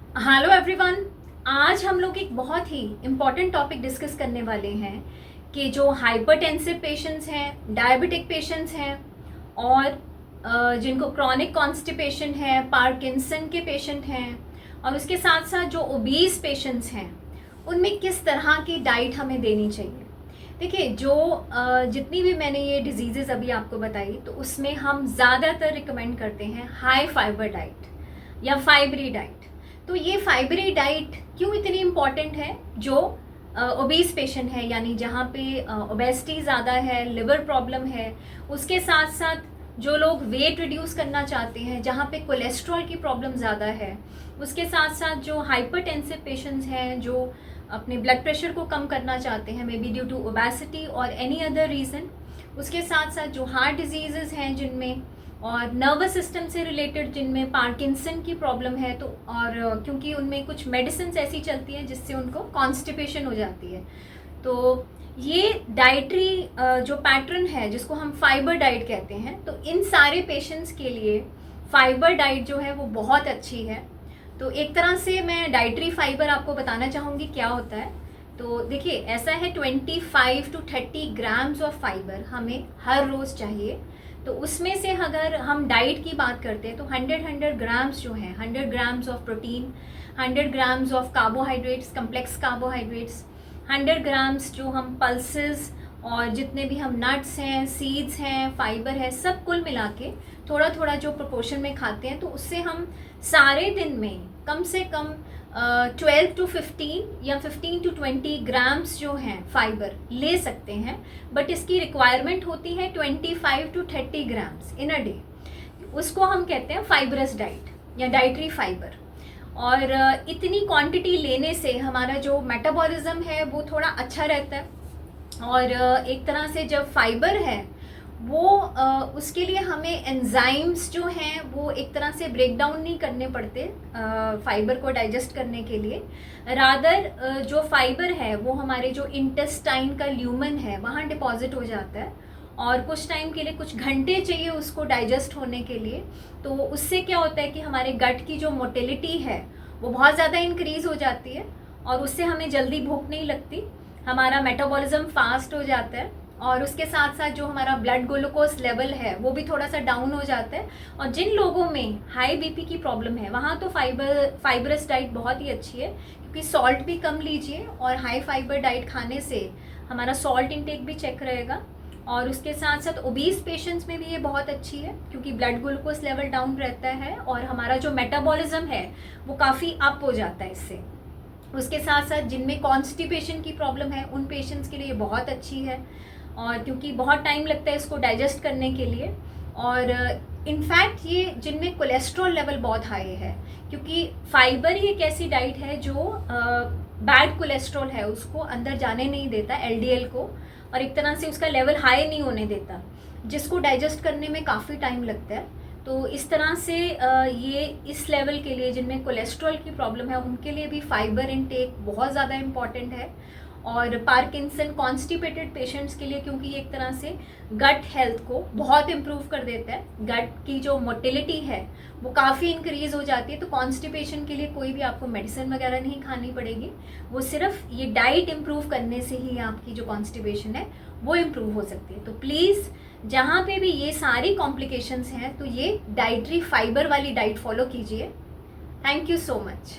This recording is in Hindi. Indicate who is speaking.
Speaker 1: Hello everyone. आज हम लोग एक बहुत ही इम्पॉर्टेंट टॉपिक डिस्कस करने वाले हैं कि जो हाइपरटेंसिव पेशेंट्स हैं, डायबिटिक पेशेंट्स हैं और जिनको क्रॉनिक कॉन्स्टिपेशन है, पार्किंसन के पेशेंट हैं और उसके साथ साथ जो ओबीज पेशेंट्स हैं, उनमें किस तरह की डाइट हमें देनी चाहिए। देखिए, जो जितनी भी मैंने ये डिजीज़ेज़ अभी आपको बताई, तो उसमें हम ज़्यादातर रिकमेंड करते हैं हाई फाइबर डाइट या फाइबरी डाइट। तो ये फाइबरी डाइट क्यों इतनी इम्पॉर्टेंट है? जो ओबीस पेशेंट है, यानी जहाँ पे ओबेसिटी ज़्यादा है, लिवर प्रॉब्लम है, उसके साथ साथ जो लोग वेट रिड्यूस करना चाहते हैं, जहाँ पे कोलेस्ट्रॉल की प्रॉब्लम ज़्यादा है, उसके साथ साथ जो हाइपरटेंसिव पेशेंट्स हैं, जो अपने ब्लड प्रेशर को कम करना चाहते हैं, may be due to obesity और एनी अदर रीज़न, उसके साथ साथ जो हार्ट डिजीज़ हैं जिनमें, और नर्वस सिस्टम से रिलेटेड जिनमें पार्किंसन की प्रॉब्लम है, तो और क्योंकि उनमें कुछ मेडिसिन ऐसी चलती हैं जिससे उनको कॉन्स्टिपेशन हो जाती है। तो ये डाइटरी जो पैटर्न है जिसको हम फाइबर डाइट कहते हैं, तो इन सारे पेशेंट्स के लिए फाइबर डाइट जो है वो बहुत अच्छी है। तो एक तरह से मैं डाइटरी फाइबर आपको बताना चाहूँगी क्या होता है। तो देखिए, ऐसा है 25 to 30 ग्राम्स ऑफ फाइबर हमें हर रोज़ चाहिए। तो उसमें से अगर हम डाइट की बात करते हैं तो 100 ग्राम्स जो हैं, 100 grams of protein, 100 grams of carbohydrates, complex carbohydrates, 100 grams जो हम पल्सेस और जितने भी हम नट्स हैं, सीड्स हैं, फाइबर है, सब कुल मिला के थोड़ा थोड़ा जो प्रोपोर्शन में खाते हैं, तो उससे हम सारे दिन में कम से कम 12 to 15 या 15 to 20 ग्राम्स जो हैं फाइबर ले सकते हैं। बट इसकी रिक्वायरमेंट होती है 25 to 30 grams in a day. उसको हम कहते हैं फाइबरस डाइट या डाइटरी फाइबर। और इतनी क्वांटिटी लेने से हमारा जो मेटाबॉलिज्म है वो थोड़ा अच्छा रहता है। और एक तरह से जब फाइबर है वो उसके लिए हमें एंजाइम्स जो हैं वो एक तरह से ब्रेक डाउन नहीं करने पड़ते फाइबर को डाइजेस्ट करने के लिए। रादर जो फाइबर है वो हमारे जो इंटेस्टाइन का ल्यूमन है वहाँ डिपॉजिट हो जाता है और कुछ टाइम के लिए, कुछ घंटे चाहिए उसको डाइजेस्ट होने के लिए। तो उससे क्या होता है कि हमारे गट की जो मोटिलिटी है वो बहुत ज़्यादा इंक्रीज़ हो जाती है और उससे हमें जल्दी भूख नहीं लगती, हमारा मेटाबॉलिज्म फास्ट हो जाता है और उसके साथ साथ जो हमारा ब्लड ग्लूकोज लेवल है वो भी थोड़ा सा डाउन हो जाता है। और जिन लोगों में हाई बीपी की प्रॉब्लम है वहाँ तो फाइबरस डाइट बहुत ही अच्छी है, क्योंकि सॉल्ट भी कम लीजिए और हाई फाइबर डाइट खाने से हमारा सॉल्ट इंटेक भी चेक रहेगा। और उसके साथ साथ ओबीज पेशेंट्स में भी ये बहुत अच्छी है, क्योंकि ब्लड ग्लूकोज लेवल डाउन रहता है और हमारा जो मेटाबॉलिज्म है वो काफ़ी अप हो जाता है इससे। उसके साथ साथ जिनमें कॉन्स्टिपेशन की प्रॉब्लम है उन पेशेंट्स के लिए बहुत अच्छी है, और क्योंकि बहुत टाइम लगता है इसको डाइजेस्ट करने के लिए। और इनफैक्ट ये जिनमें कोलेस्ट्रॉल लेवल बहुत हाई है, क्योंकि फाइबर ही एक ऐसी डाइट है जो बैड कोलेस्ट्रॉल है उसको अंदर जाने नहीं देता, एलडीएल को, और एक तरह से उसका लेवल हाई नहीं होने देता, जिसको डाइजेस्ट करने में काफ़ी टाइम लगता है। तो इस तरह से ये इस लेवल के लिए जिनमें कोलेस्ट्रॉल की प्रॉब्लम है उनके लिए भी फाइबर इनटेक बहुत ज़्यादा इम्पॉर्टेंट है। और पार्किंसन कॉन्स्टिपेटेड पेशेंट्स के लिए, क्योंकि एक तरह से गट हेल्थ को बहुत इम्प्रूव कर देता है, गट की जो मोटिलिटी है वो काफ़ी इंक्रीज़ हो जाती है। तो कॉन्स्टिपेशन के लिए कोई भी आपको मेडिसिन वगैरह नहीं खानी पड़ेगी, वो सिर्फ ये डाइट इम्प्रूव करने से ही आपकी जो कॉन्स्टिपेशन है वो इम्प्रूव हो सकती है। तो प्लीज़ जहाँ पे भी ये सारी कॉम्प्लिकेशंस हैं तो ये डाइटरी फाइबर वाली डाइट फॉलो कीजिए। Thank you so much.